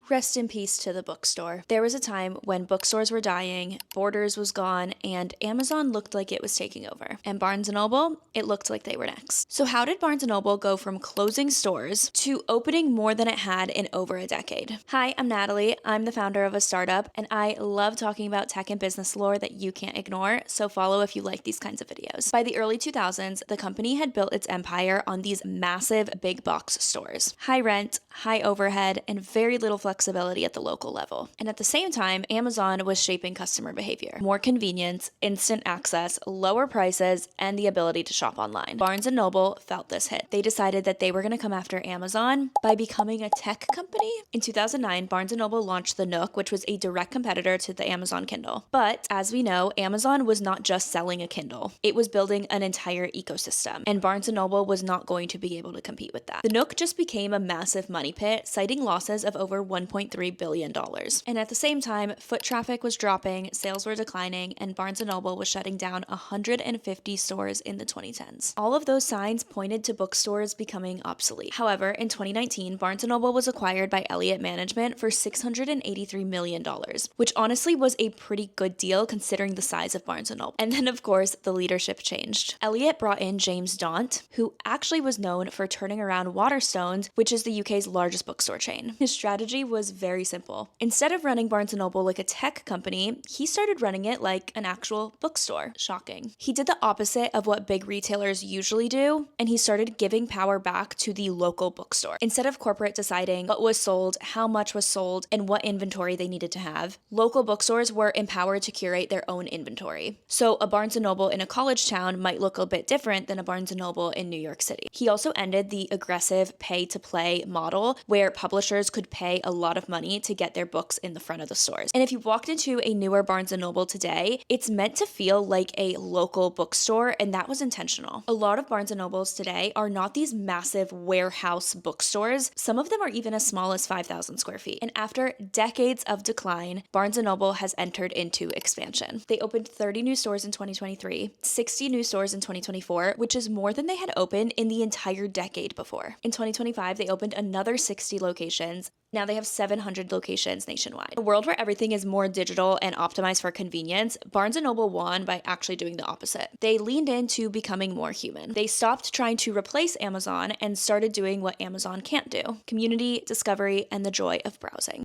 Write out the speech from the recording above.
Rest in peace to the bookstore. There was a time when bookstores were dying, Borders was gone, and Amazon looked like it was taking over. And Barnes & Noble, it looked like they were next. So how did Barnes & Noble go from closing stores to opening more than it had in over a decade? Hi, I'm Natalie. I'm the founder of a startup, and I love talking about tech and business lore that you can't ignore, so follow if you like these kinds of videos. By the early 2000s, the company had built its empire on these massive big box stores. High rent, high overhead, and very little flexibility at the local level. And at the same time, Amazon was shaping customer behavior. More convenience, instant access, lower prices, and the ability to shop online. Barnes & Noble felt this hit. They decided that they were going to come after Amazon by becoming a tech company. In 2009, Barnes & Noble launched the Nook, which was a direct competitor to the Amazon Kindle. But as we know, Amazon was not just selling a Kindle. It was building an entire ecosystem, and Barnes & Noble was not going to be able to compete with that. The Nook just became a massive money pit, citing losses of over $1.3 billion. And at the same time, foot traffic was dropping, sales were declining, and Barnes & Noble was shutting down 150 stores in the 2010s. All of those signs pointed to bookstores becoming obsolete. However, in 2019, Barnes & Noble was acquired by Elliott Management for $683 million, which honestly was a pretty good deal considering the size of Barnes & Noble. And then, of course, the leadership changed. Elliott brought in James Daunt, who actually was known for turning around Waterstones, which is the UK's largest bookstore chain. His strategy was very simple. Instead of running Barnes & Noble like a tech company, he started running it like an actual bookstore. Shocking. He did the opposite of what big retailers usually do, and he started giving power back to the local bookstore. Instead of corporate deciding what was sold, how much was sold, and what inventory they needed to have, local bookstores were empowered to curate their own inventory. So a Barnes & Noble in a college town might look a bit different than a Barnes & Noble in New York City. He also ended the aggressive pay-to-play model where publishers could pay a lot of money to get their books in the front of the stores. And if you walked into a newer Barnes & Noble today, it's meant to feel like a local bookstore, and that was intentional. A lot of Barnes & Nobles today are not these massive warehouse bookstores. Some of them are even as small as 5,000 square feet. And after decades of decline, Barnes & Noble has entered into expansion. They opened 30 new stores in 2023, 60 new stores in 2024, which is more than they had opened in the entire decade before. In 2025, they opened another 60 locations. Now they have 700 locations nationwide. In a world where everything is more digital and optimized for convenience, Barnes & Noble won by actually doing the opposite. They leaned into becoming more human. They stopped trying to replace Amazon and started doing what Amazon can't do: community, discovery, and the joy of browsing.